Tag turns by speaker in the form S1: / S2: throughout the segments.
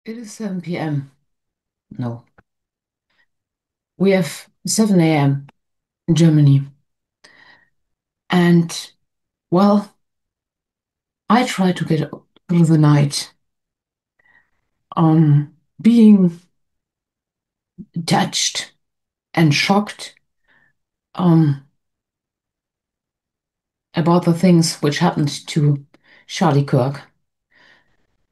S1: It is 7 p.m. No, we have 7 a.m. in Germany. And, well, I try to get through the night being touched and shocked um, about the things which happened to Charlie Kirk.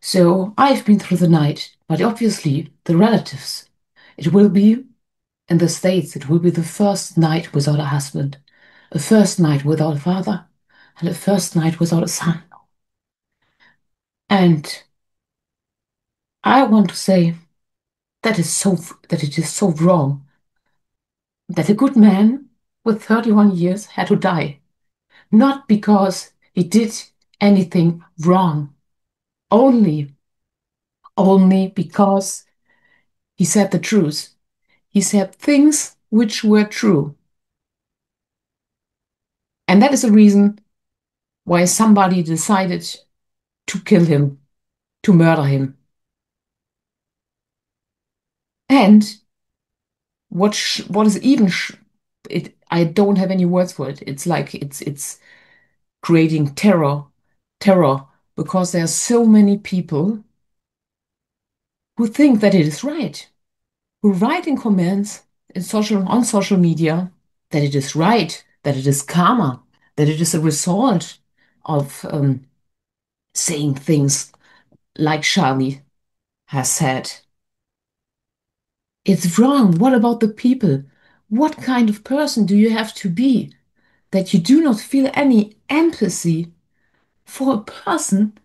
S1: So I've been through the night, but obviously the relatives, it will be in the States, it will be the first night without a husband, a first night without a father, and a first night without a son. And I want to say that it is so wrong that a good man with 31 years had to die, not because he did anything wrong, only only because he said the truth. He said things which were true. And that is the reason why somebody decided to kill him, to murder him. And what is even it, I don't have any words for it. It's like it's creating terror, because there are so many people who think that it is right, who write in comments on social media that it is right, that it is karma, that it is a result of saying things like Charlie has said. It's wrong. What about the people? What kind of person do you have to be that you do not feel any empathy for a person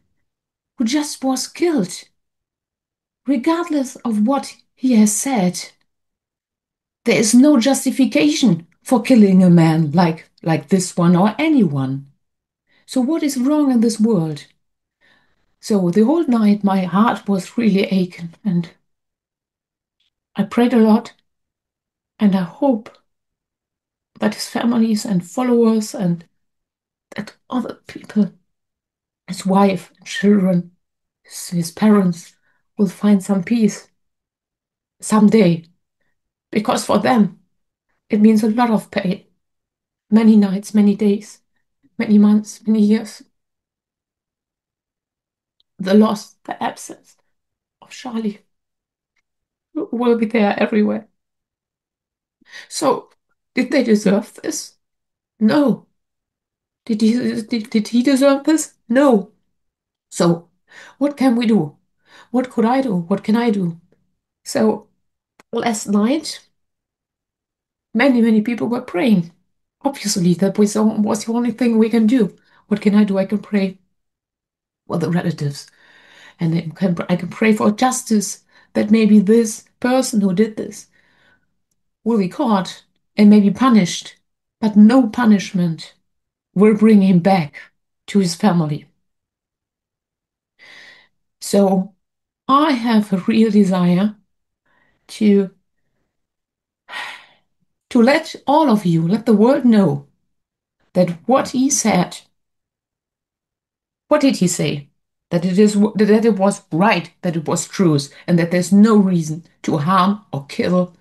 S1: who just was killed, regardless of what he has said? There is no justification for killing a man like this one or anyone. So what is wrong in this world? So the whole night my heart was really aching, and I prayed a lot, and I hope that his families and followers and that other people, his wife and children, his parents, will find some peace someday. Because for them it means a lot of pain. Many nights, many days, many months, many years. The loss, the absence of Charlie will be there everywhere. So, did they deserve this? No. Did he deserve this? No. So, what can we do? What could I do? What can I do? So, last night, many people were praying. Obviously, was the only thing we can do. What can I do? I can pray for the relatives, and I can pray for justice, that maybe this person who did this will be caught and maybe punished, but no punishment will bring him back to his family. So I have a real desire to let all of you, let the world know that what he said, what did he say? That it was right, that it was truth, and that there's no reason to harm or kill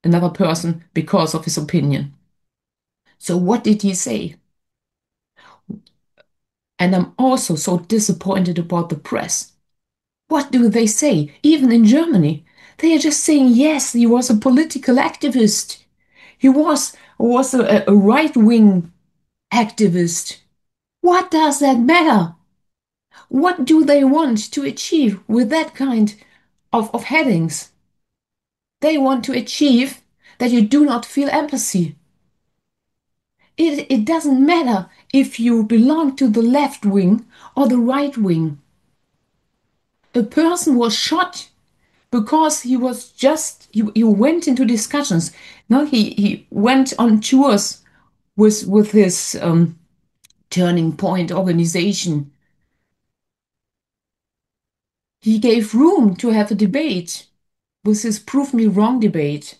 S1: another person because of his opinion. So what did he say? And I'm also so disappointed about the press. What do they say? Even in Germany, they are just saying, yes, he was a political activist. He was a right-wing activist. What does that matter? What do they want to achieve with that kind of headings? They want to achieve that you do not feel empathy. It doesn't matter if you belong to the left wing or the right wing. A person was shot because he was just he went into discussions. No, he went on tours with his Turning Point organization. He gave room to have a debate with his Prove Me Wrong debate.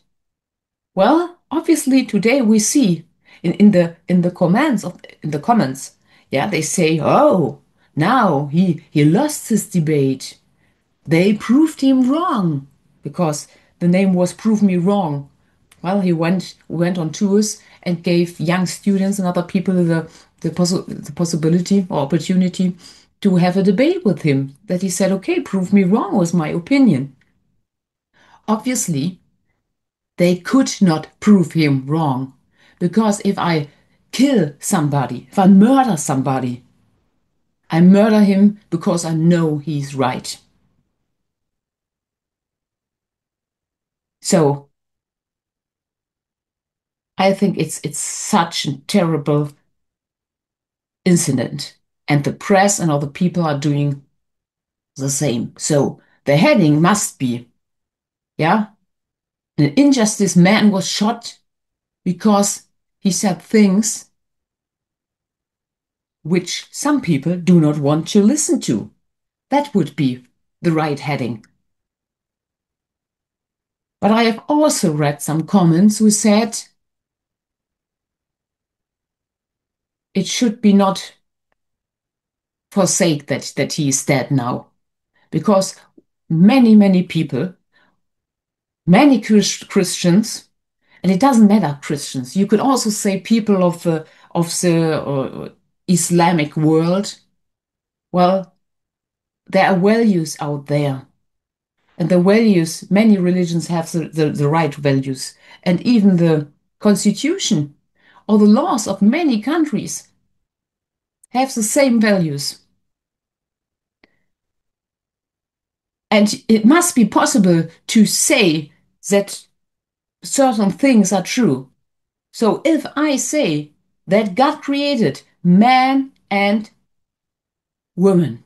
S1: Well, obviously today we see in the comments, yeah, they say, oh, now he lost his debate. They proved him wrong because the name was Prove Me Wrong. Well, he went on tours and gave young students and other people the possibility or opportunity to have a debate with him. That he said, okay, prove me wrong was my opinion. Obviously, they could not prove him wrong because if I kill somebody, if I murder somebody, I murder him because I know he's right. So I think it's such a terrible incident. And the press and other people are doing the same. So the heading must be, yeah, an injustice man was shot because he said things which some people do not want to listen to. That would be the right heading. But I have also read some comments who said it should be not forsake that he is dead now. Because many people, many Christians, and it doesn't matter Christians, you could also say people of the Islamic world. Well, there are values out there. And the values, many religions have the right values. And even the constitution or the laws of many countries have the same values. And it must be possible to say that certain things are true. So if I say that God created man and woman,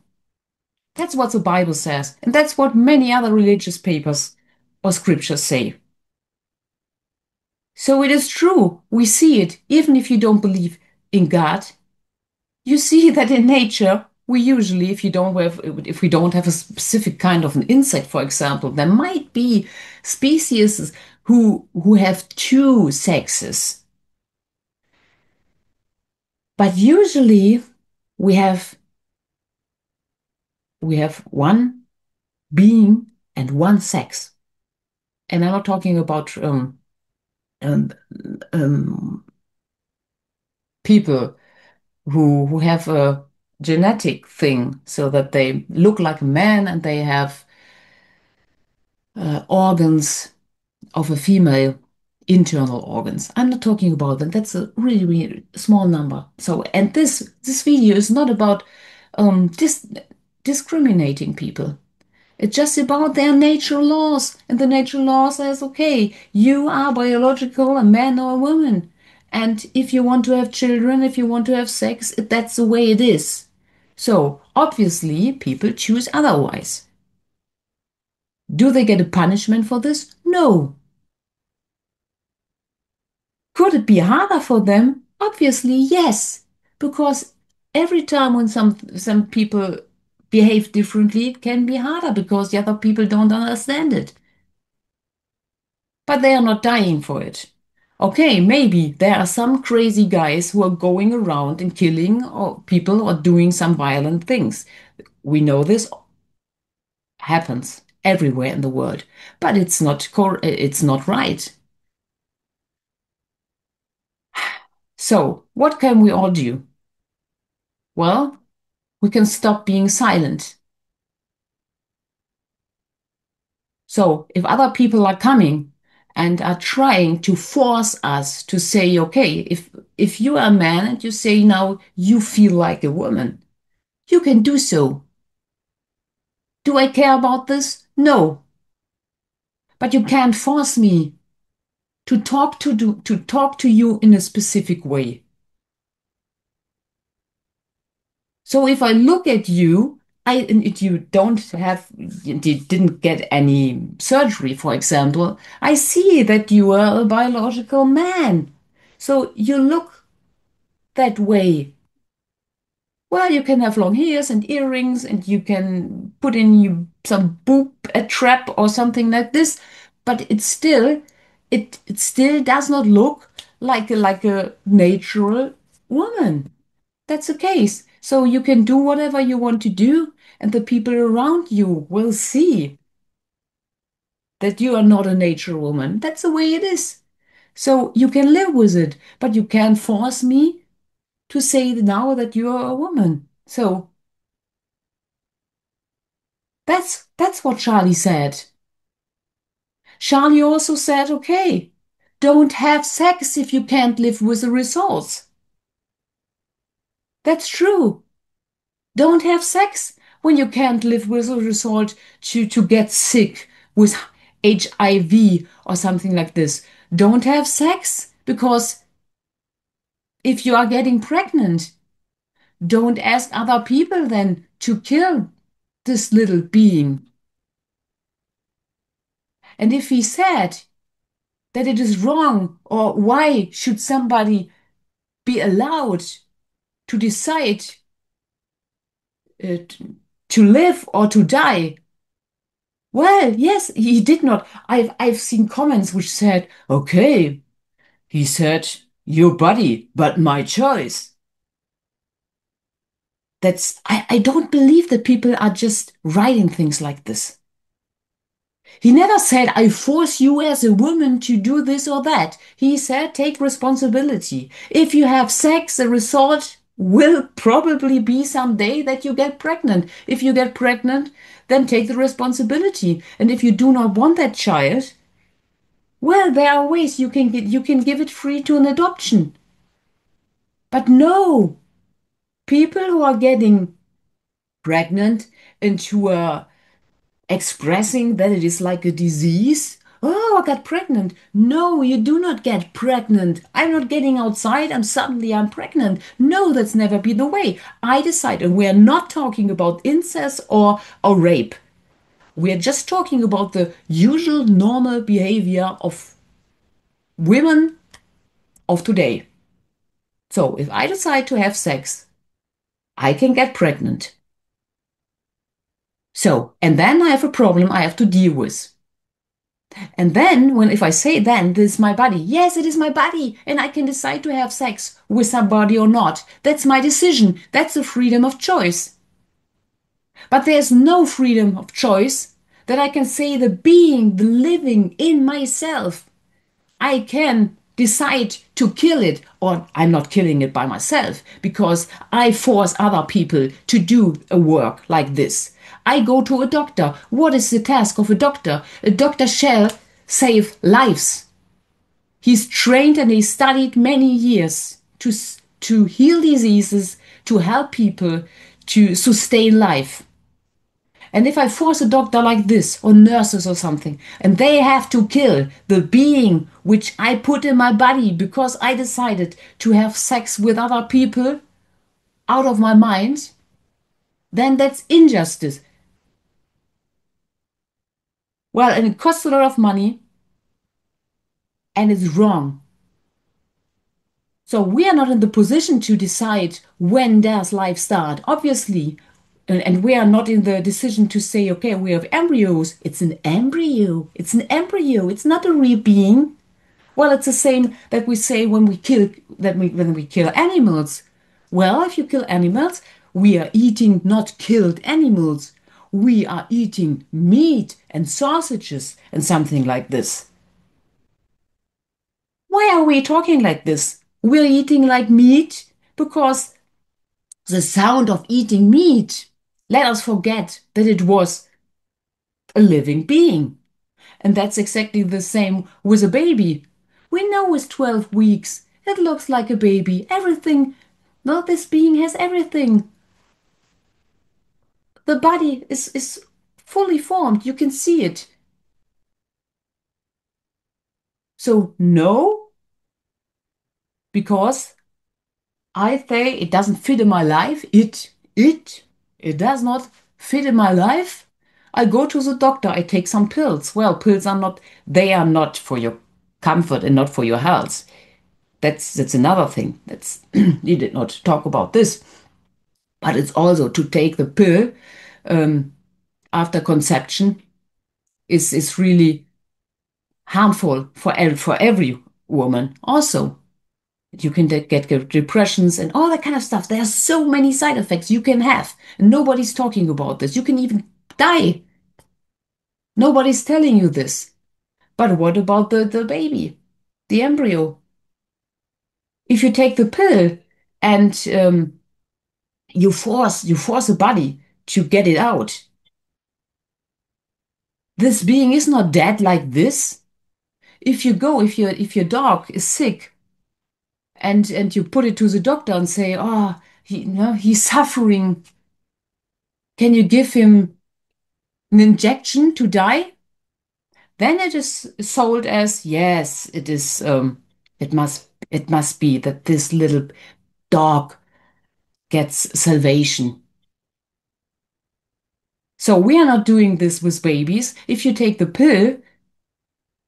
S1: that's what the Bible says. And that's what many other religious papers or scriptures say. So it is true. We see it, even if you don't believe in God. You see that in nature, we usually, if we don't have a specific kind of an insect, for example, there might be species who have two sexes. But usually we have we have one being and one sex. And I'm not talking about um, um, people who have a genetic thing so that they look like a man and they have organs of a female, internal organs. I'm not talking about that. That's a really small number. So, and this video is not about discriminating people. It's just about their natural laws. And the natural law says, okay, you are biological, a man or a woman. And if you want to have children, if you want to have sex, that's the way it is. So obviously, people choose otherwise. Do they get a punishment for this? No. Could it be harder for them? Obviously, yes. Because every time when some people behave differently, it can be harder because the other people don't understand it. But they are not dying for it. Okay, maybe there are some crazy guys who are going around and killing or people or doing some violent things. We know this happens everywhere in the world, but it's not right. So, what can we all do? Well, we can stop being silent. So, if other people are coming and are trying to force us to say, okay, if you are a man and you say now you feel like a woman, you can do so. Do I care about this? No. But you can't force me to talk to you in a specific way. So if I look at you, and if you you didn't get any surgery, for example, I see that you are a biological man. So you look that way. Well, you can have long hairs and earrings, and you can put in you some boob a trap or something like this, but it still does not look like a natural woman. That's the case. So you can do whatever you want to do, and the people around you will see that you are not a nature woman. That's the way it is. So you can live with it, but you can't force me to say now that you are a woman. So that's what Charlie said. Charlie also said, okay, don't have sex if you can't live with the results. That's true. Don't have sex when you can't live with the result to get sick with HIV or something like this. Don't have sex because if you are getting pregnant, don't ask other people then to kill this little being. And if he said that it is wrong, or why should somebody be allowed to decide to live or to die? Well, yes, he did not. I've seen comments which said, okay, he said, your body, but my choice. I don't believe that people are just writing things like this. He never said, I force you as a woman to do this or that. He said, take responsibility. If you have sex, the result will probably be someday that you get pregnant. If you get pregnant, then take the responsibility. And if you do not want that child, well, there are ways you can give it free to an adoption. But no, people who are getting pregnant and who are expressing that it is like a disease. Oh, I got pregnant. No, you do not get pregnant. I'm not getting outside and suddenly I'm pregnant. No, that's never been the way. I decide, and we're not talking about incest or rape. We're just talking about the usual normal behavior of women of today. So if I decide to have sex, I can get pregnant. So, and then I have a problem I have to deal with. And then, when if I say then, this is my body, yes, it is my body, and I can decide to have sex with somebody or not. That's my decision. That's the freedom of choice. But there's no freedom of choice that I can say the being, the living in myself. I can decide to kill it, or I'm not killing it by myself because I force other people to do a work like this. I go to a doctor. What is the task of a doctor? A doctor shall save lives. He's trained and he studied many years to heal diseases, to help people, to sustain life. And if I force a doctor like this, or nurses or something, and they have to kill the being which I put in my body because I decided to have sex with other people out of my mind, then that's injustice. Well, and it costs a lot of money and it's wrong. So we are not in the position to decide when does life start, obviously. And we are not in the decision to say, okay, we have embryos. It's an embryo. It's an embryo. It's not a real being. Well, it's the same that we say when we kill animals. Well, if you kill animals, we are eating not killed animals. We are eating meat and sausages and something like this. Why are we talking like this? We're eating like meat because the sound of eating meat let us forget that it was a living being. And that's exactly the same with a baby. We know with 12 weeks, it looks like a baby. Everything, no, this being has everything. The body is fully formed. You can see it. So, no, because I say it doesn't fit in my life. It does not fit in my life. I go to the doctor. I take some pills. Well, pills are not, they are not for your comfort and not for your health. That's another thing. That's you did not talk about this, but it's also to take the pill um, after conception is really harmful for every woman also. You can get depressions and all that kind of stuff. There are so many side effects you can have, and nobody's talking about this. You can even die. Nobody's telling you this. But what about the baby, the embryo? If you take the pill and you force a body to get it out, this being is not dead like this. If your dog is sick and you put it to the doctor and say, oh, he's suffering, can you give him an injection to die? Then it is sold as, yes, it is. It must be that this little dog gets salvation. So we are not doing this with babies. If you take the pill,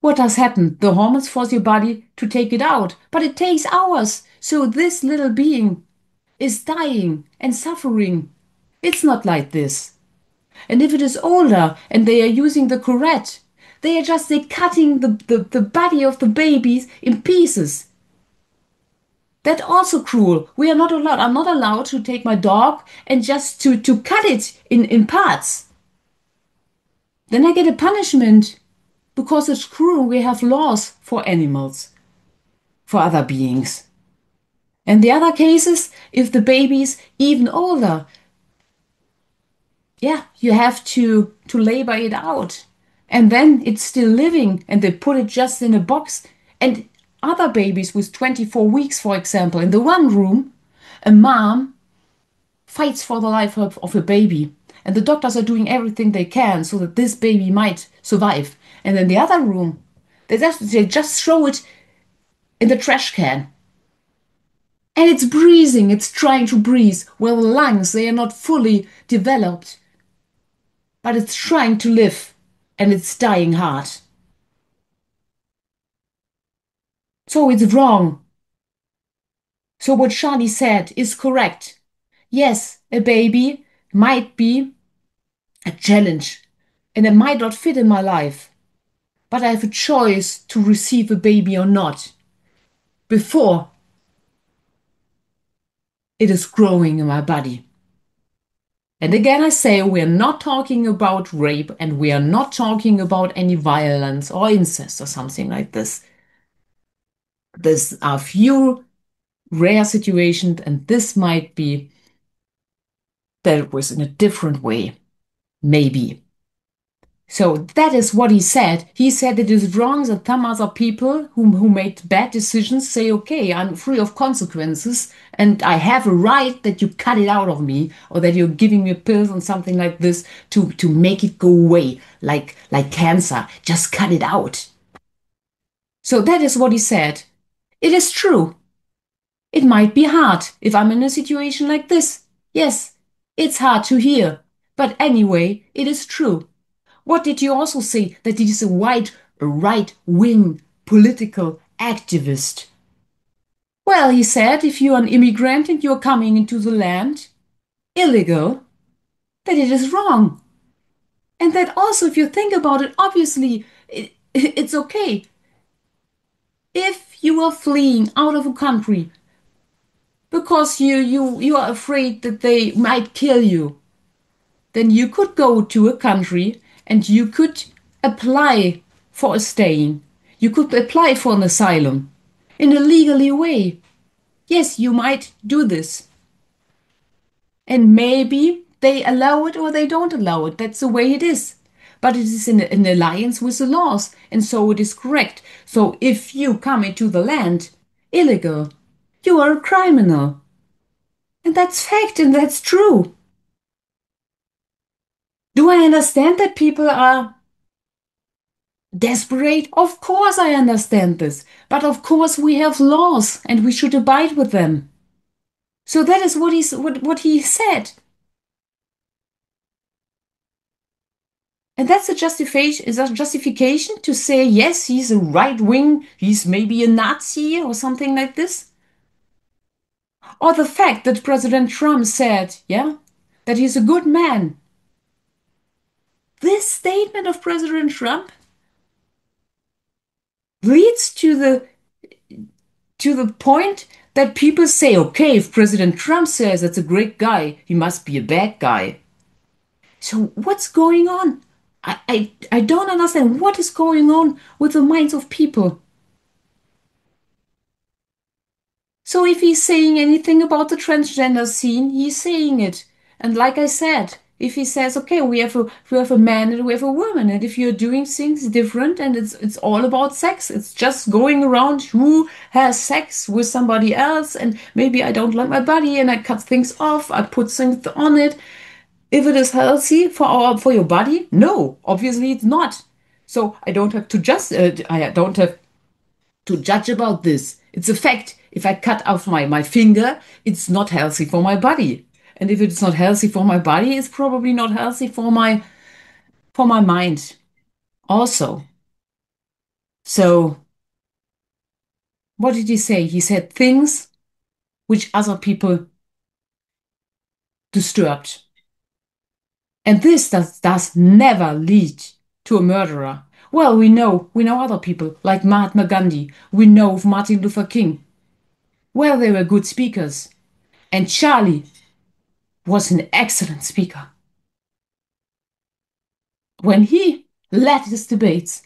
S1: what does happen? The hormones force your body to take it out, but it takes hours. So this little being is dying and suffering. It's not like this. And if it is older and they are using the curette, they're cutting the body of the babies in pieces. That's also cruel. We are not allowed. I'm not allowed to take my dog and just to cut it in parts. Then I get a punishment because it's cruel. We have laws for animals, for other beings. And the other cases, if the baby's even older, yeah, you have to labor it out. And then it's still living and they put it just in a box. And other babies with 24 weeks, for example, in the one room, a mom fights for the life of a baby. And the doctors are doing everything they can so that this baby might survive. And in the other room, they just throw it in the trash can. And it's breathing, it's trying to breathe. Well, the lungs, they are not fully developed, but it's trying to live and it's dying hard. So it's wrong. So what Charlie said is correct. Yes, a baby might be a challenge and it might not fit in my life, but I have a choice to receive a baby or not before it is growing in my body. And again, I say we're not talking about rape and we are not talking about any violence or incest or something like this. These are few rare situations, and this might be dealt with in a different way, maybe. So that is what he said. He said it is wrong that some other people who made bad decisions say, okay, I'm free of consequences and I have a right that you cut it out of me or that you're giving me pills and something like this to make it go away, like cancer. Just cut it out. So that is what he said. It is true. It might be hard if I'm in a situation like this. Yes, it's hard to hear. But anyway, it is true. What did you also say? That he is a right wing political activist. Well, he said if you're an immigrant and you're coming into the land illegal, that it is wrong. And that also, if you think about it, obviously it's okay. If you are fleeing out of a country because you are afraid that they might kill you, then you could go to a country and you could apply for a staying. You could apply for an asylum in a legally way. Yes, you might do this. And maybe they allow it or they don't allow it. That's the way it is. But it is in alliance with the laws, and so it is correct. So if you come into the land illegal, you are a criminal. And that's fact and that's true. Do I understand that people are desperate? Of course, I understand this. But of course, we have laws and we should abide with them. So that is what he said. And that's a justification, is a justification to say, yes, he's a right wing, he's maybe a Nazi or something like this. Or the fact that President Trump said, yeah, that he's a good man. This statement of President Trump leads to to the point that people say, okay, if President Trump says that's a great guy, he must be a bad guy. So what's going on? I don't understand what is going on with the minds of people. So if he's saying anything about the transgender scene, he's saying it. And like I said, if he says, okay, we have a man and we have a woman, and if you're doing things different and it's all about sex, it's just going around who has sex with somebody else, and maybe I don't like my body and I cut things off, I put things on it. If it is healthy for your body, no, obviously it's not. So I don't have to judge about this. It's a fact. If I cut off my finger, it's not healthy for my body. And if it's not healthy for my body, it's probably not healthy for my mind also. So what did he say? He said things which other people disturbed. And this does never lead to a murderer. Well, we know other people like Mahatma Gandhi. We know of Martin Luther King. Well, they were good speakers. And Charlie was an excellent speaker. When he led his debates,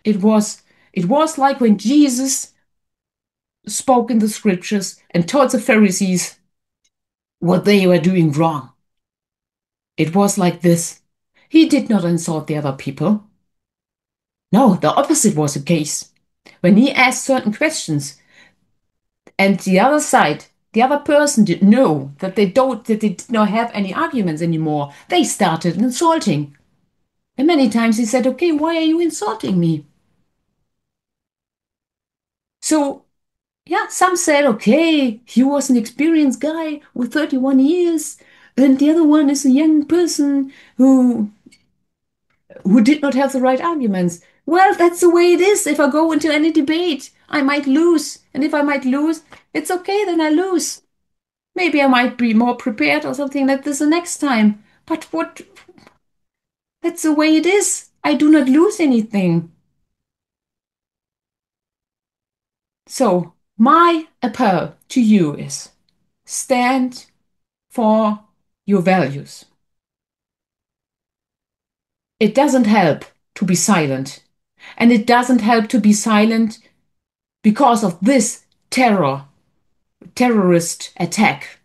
S1: it was it was like when Jesus spoke in the scriptures and told the Pharisees what they were doing wrong. It was like this. He did not insult the other people. No, the opposite was the case. When he asked certain questions and the other side, the other person did know that they did not have any arguments anymore, they started insulting. And many times he said, okay, why are you insulting me? So yeah, some said, okay, he was an experienced guy with 31 years, and the other one is a young person who did not have the right arguments. Well, that's the way it is. If I go into any debate, I might lose. And if I might lose, it's okay, then I lose. Maybe I might be more prepared or something like this the next time. But that's the way it is. I do not lose anything. So, my appeal to you is stand for your values. It doesn't help to be silent. And it doesn't help to be silent because of this terrorist attack.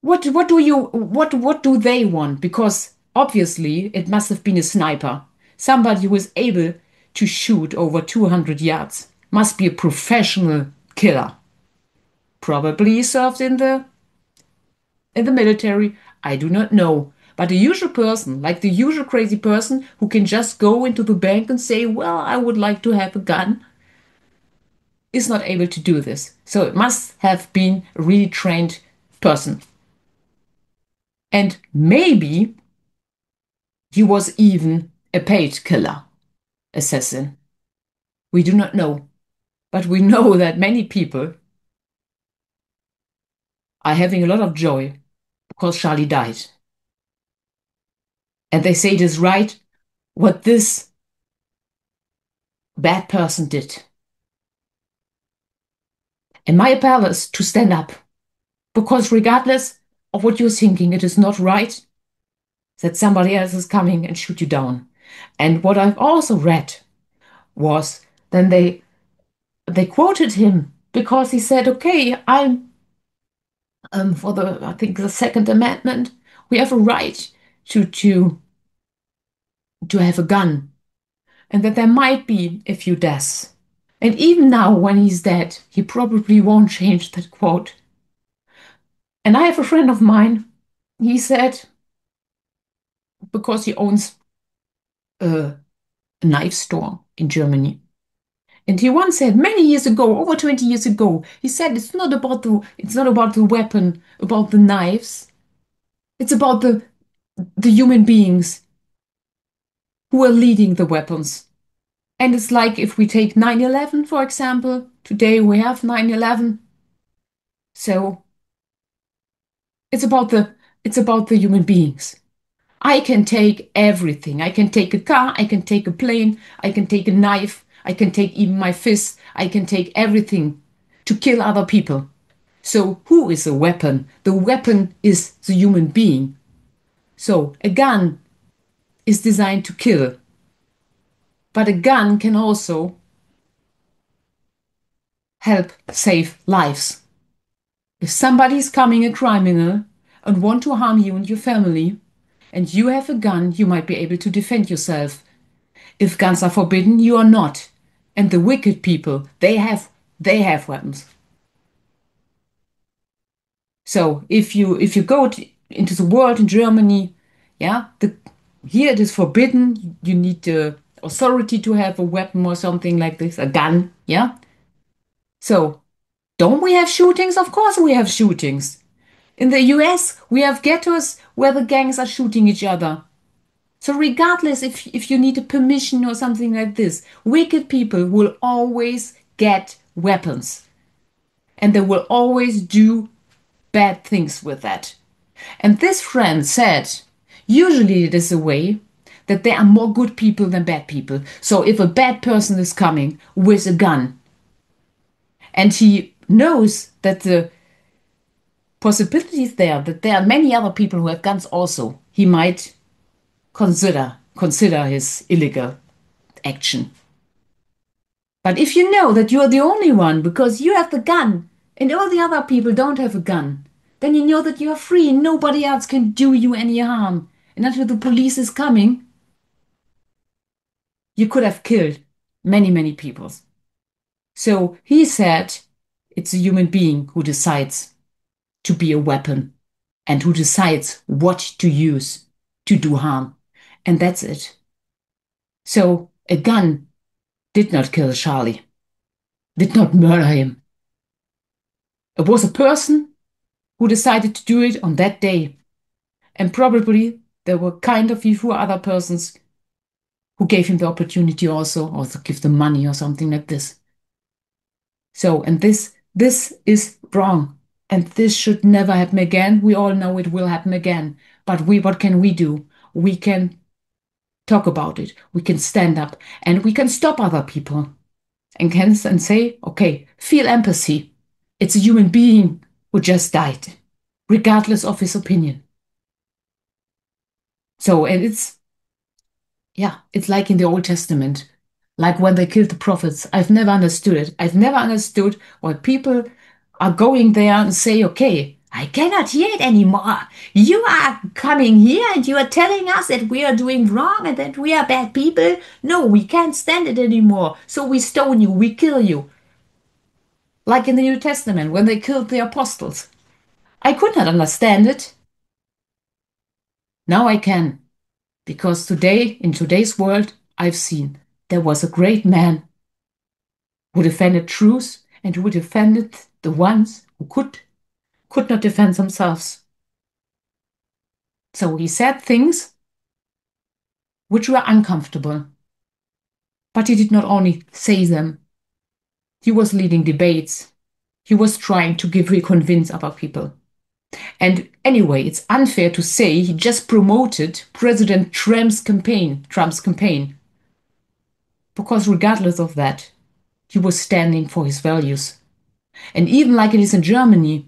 S1: What do they want? Because obviously it must have been a sniper. Somebody who is able to shoot over 200 yards. Must be a professional killer. Probably served in the military. I do not know. But a usual person, like the usual crazy person who can just go into the bank and say, well, I would like to have a gun, is not able to do this. So it must have been a really trained person. And maybe he was even a paid killer, assassin. We do not know. But we know that many people are having a lot of joy because Charlie died. And they say it is right what this bad person did. And my appeal is to stand up. Because regardless of what you're thinking, it is not right that somebody else is coming and shoot you down. And what I've also read was then they quoted him because he said, "Okay, I'm for the I think the Second Amendment. We have a right to to to have a gun, and that there might be a few deaths. And even now, when he's dead, he probably won't change that quote." And I have a friend of mine. He said because he owns a knife store in Germany. And he once said many years ago, over 20 years ago, he said it's not about the weapon, about the knives. It's about the human beings who are leading the weapons. And it's like if we take 9/11, for example, today we have 9/11. So it's about the human beings. I can take everything. I can take a car, I can take a plane, I can take a knife, I can take even my fist, I can take everything. to kill other people. So who is a weapon? The weapon is the human being. So a gun is designed to kill, but a gun can also help save lives. If somebody's coming a criminal and want to harm you and your family, and you have a gun, you might be able to defend yourself. If guns are forbidden, you are not. And the wicked people, they have weapons. So if you go into the world in Germany, yeah, here it is forbidden. You need the authority to have a weapon or something like this, a gun, yeah. So don't we have shootings? Of course we have shootings. In the US, we have ghettos where the gangs are shooting each other. So regardless if you need a permission or something like this, wicked people will always get weapons. And they will always do bad things with that. And this friend said, usually it is a way that there are more good people than bad people. So if a bad person is coming with a gun and he knows that the possibility is there, that there are many other people who have guns also, he might consider his illegal action. But if you know that you are the only one because you have the gun and all the other people don't have a gun, then you know that you are free and nobody else can do you any harm. And until the police is coming, you could have killed many, many people. So he said it's a human being who decides to be a weapon and who decides what to use to do harm. And that's it. So a gun did not kill Charlie, did not murder him. It was a person who decided to do it on that day. And probably there were kind of a few other persons who gave him the opportunity also, or to give them money or something like this. So, and this is wrong. And this should never happen again. We all know it will happen again. But what can we do? We can talk about it. We can stand up and we can stop other people and say, okay, feel empathy. It's a human being who just died, regardless of his opinion. So, and it's like in the Old Testament, like when they killed the prophets. I've never understood it. I've never understood why people are going there and say, okay, I cannot hear it anymore. You are coming here and you are telling us that we are doing wrong and that we are bad people. No, we can't stand it anymore. So we stone you, we kill you. Like in the New Testament when they killed the apostles. I could not understand it. Now I can. Because today, in today's world, I've seen there was a great man who defended truth and who defended the ones who could not defend themselves. So he said things which were uncomfortable. But he did not only say them, he was leading debates. He was trying to reconvince other people. And anyway, it's unfair to say he just promoted President Trump's campaign. Because regardless of that, he was standing for his values. And even like it is in Germany,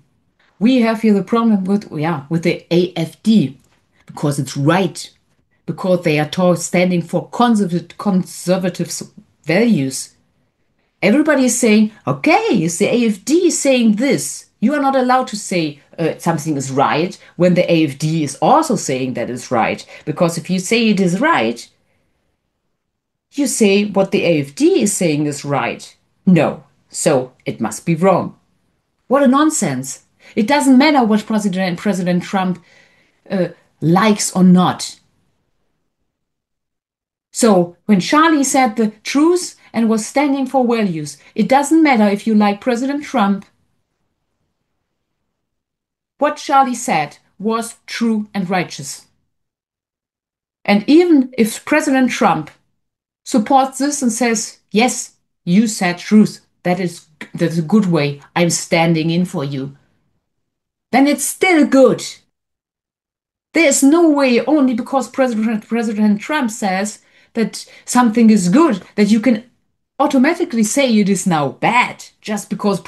S1: we have here the problem with the AfD, because it's right, because they are standing for conservative values. Everybody is saying, okay, it's the AfD saying this. You are not allowed to say something is right when the AfD is also saying that it's right. Because if you say it is right, you say what the AfD is saying is right. No, so it must be wrong. What a nonsense. It doesn't matter what President Trump likes or not. So when Charlie said the truth and was standing for values, it doesn't matter if you like President Trump. What Charlie said was true and righteous. And even if President Trump supports this and says, yes, you said truth, that's a good way, I'm standing in for you, then it's still good. There's no way only because President Trump says that something is good that you can automatically say it is now bad just because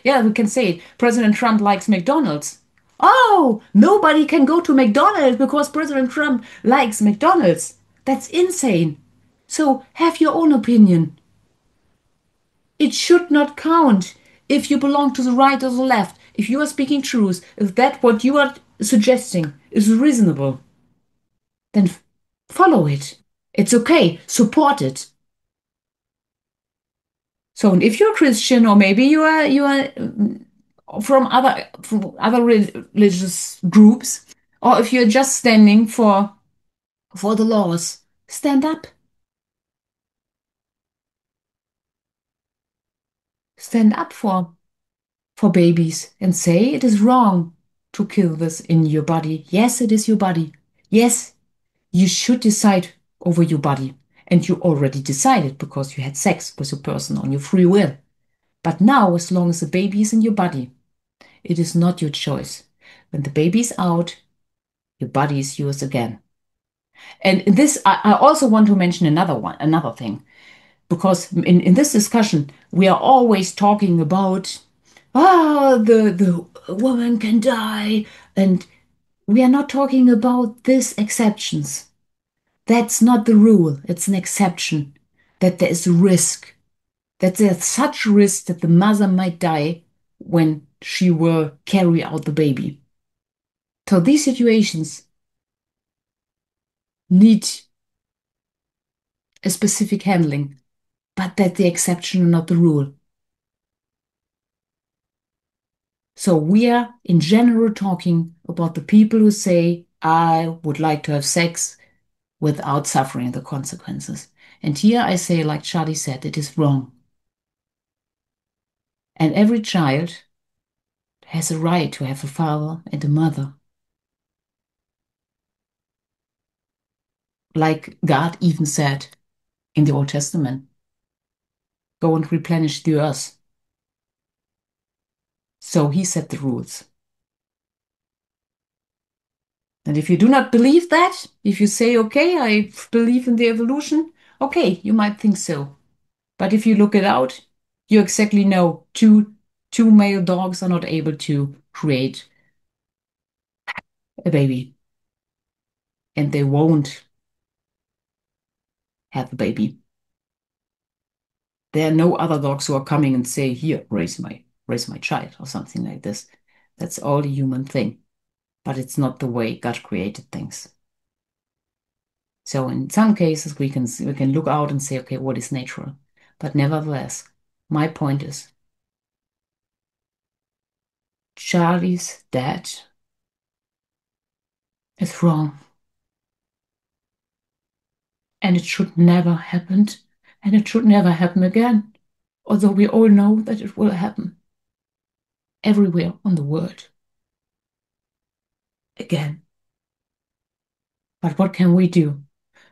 S1: yeah, we can say it, President Trump likes McDonald's. Oh, nobody can go to McDonald's because President Trump likes McDonald's. That's insane. So have your own opinion. It should not count if you belong to the right or the left. If you are speaking truth, if that what you are suggesting is reasonable, then follow it. It's okay. Support it. So, and if you're Christian, or maybe you are from other religious groups, or if you're just standing for the laws, stand up. Stand up for babies and say it is wrong to kill this in your body. Yes, it is your body. Yes, you should decide over your body. And you already decided because you had sex with a person on your free will. But now, as long as the baby is in your body, it is not your choice. When the baby is out, your body is yours again. And this, I also want to mention another thing, because in this discussion, we are always talking about, the woman can die, and we are not talking about these exceptions. That's not the rule. It's an exception that there is a risk, that there's such risk that the mother might die when she will carry out the baby. So these situations need a specific handling, but that's the exception and not the rule. So we are in general talking about the people who say, I would like to have sex without suffering the consequences. And here I say, like Charlie said, it is wrong. And every child has a right to have a father and a mother. Like God even said in the Old Testament, go and replenish the earth. So he set the rules. And if you do not believe that, if you say, okay, I believe in the evolution, okay, you might think so. But if you look it out, you exactly know two male dogs are not able to create a baby, and they won't have a baby. There are no other dogs who are coming and say, here, raise my child or something like this. That's all a human thing, but it's not the way God created things. So in some cases we can look out and say, okay, what is natural? But nevertheless, my point is Charlie's dad is wrong, and it should never happen, and it should never happen again. Although we all know that it will happen everywhere on the world again. But what can we do?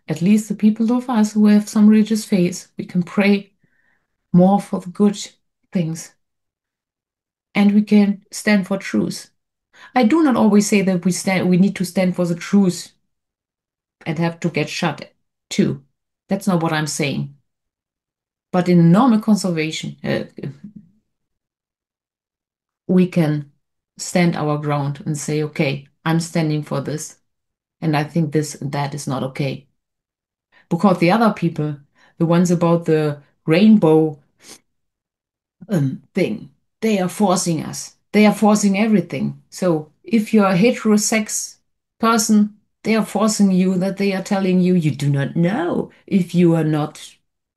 S1: At least the people of us who have some religious faith, we can pray more for the good things, and we can stand for truth. I do not always say that we need to stand for the truth and have to get shot too. That's not what I'm saying. But in normal conservation, we can stand our ground and say, okay, I'm standing for this, and I think this and that is not okay. Because the other people, the ones about the rainbow thing, they are forcing us. They are forcing everything. So if you're a heterosex person, they are forcing you, that they are telling you you do not know if you are not,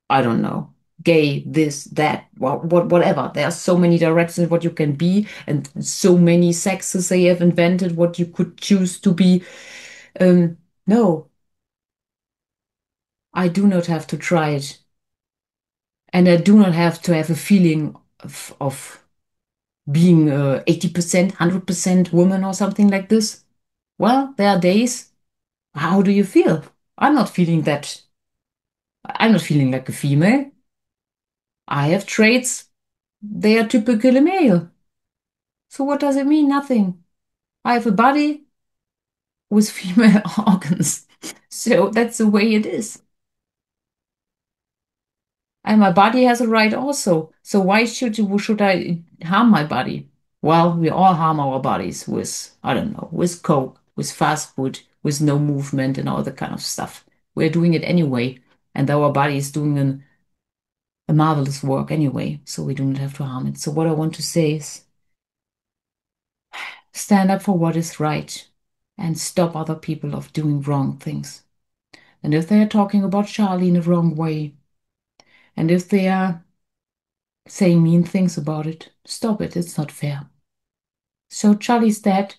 S1: I don't know, gay, this, that, whatever. There are so many directions what you can be, and so many sexes they have invented what you could choose to be. No, I do not have to try it. And I do not have to have a feeling of being 80%, 100% woman or something like this. Well, there are days. How do you feel? I'm not feeling that. I'm not feeling like a female. I have traits. They are typically male. So what does it mean? Nothing. I have a body with female organs. So that's the way it is. And my body has a right also. So why should I harm my body? Well, we all harm our bodies with, I don't know, with coke, with fast food, with no movement and all that kind of stuff. We're doing it anyway, and our body is doing a marvelous work anyway, so we do not have to harm it. So what I want to say is stand up for what is right and stop other people of doing wrong things. And if they are talking about Charlie in a wrong way, and if they are saying mean things about it, stop it. It's not fair. So Charlie's dead,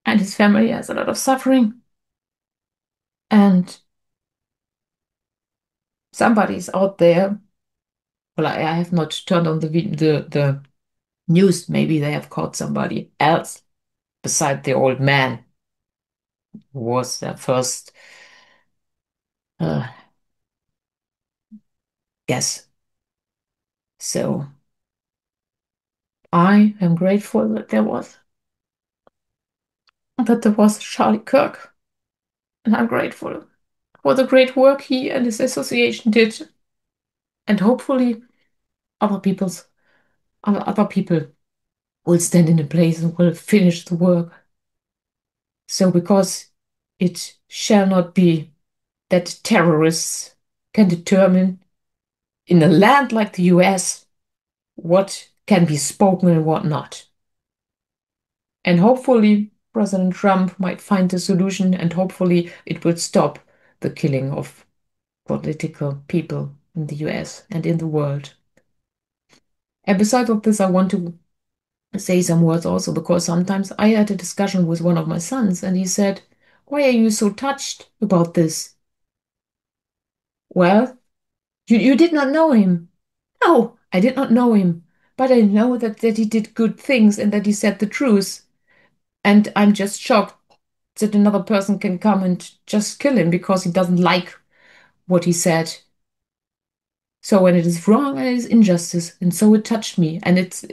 S1: and his family has a lot of suffering, and somebody's out there. Well, I have not turned on the news. Maybe they have caught somebody else beside the old man who was their first uh, guess. So I am grateful that there was Charlie Kirk, and I'm grateful for the great work he and his association did, and hopefully other people's other people will stand in the place and will finish the work. So because it shall not be that terrorists can determine in a land like the US what can be spoken and what not. And hopefully President Trump might find a solution, and hopefully it will stop the killing of political people in the US and in the world. And besides of this, I want to say some words also because sometimes I had a discussion with one of my sons and he said, "Why are you so touched about this?" Well, you did not know him. No, I did not know him, but I know that he did good things and that he said the truth. And I'm just shocked that another person can come and just kill him because he doesn't like what he said. So when it is wrong and it is injustice, and so it touched me, and it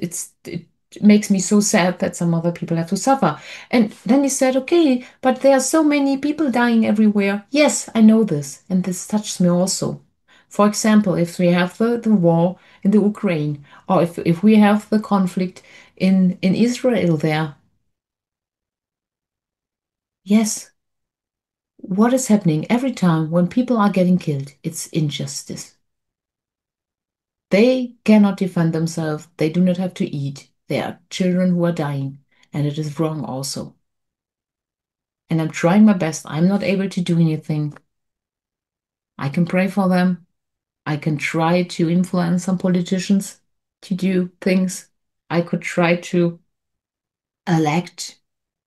S1: makes me so sad that some other people have to suffer. And then he said, "Okay, but there are so many people dying everywhere." Yes, I know this, and this touches me also. For example, if we have the war in the Ukraine, or if we have the conflict in Israel there, yes, what is happening every time when people are getting killed? It's injustice. They cannot defend themselves. They do not have to eat. There are children who are dying, and it is wrong also. And I'm trying my best. I'm not able to do anything. I can pray for them. I can try to influence some politicians to do things. I could try to elect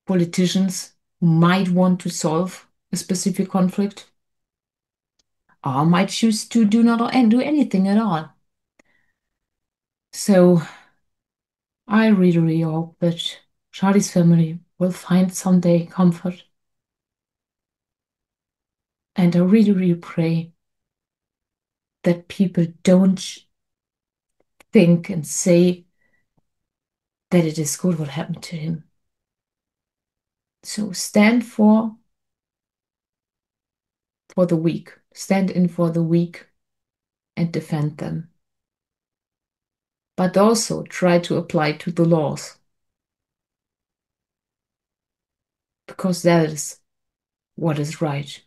S1: politicians who might want to solve a specific conflict, or might choose to do not do anything at all. So I really, really hope that Charlie's family will find someday comfort. And I really, really pray that people don't think and say that it is good what happened to him. So stand for the weak. Stand in for the weak and defend them. But also try to apply to the laws because that is what is right.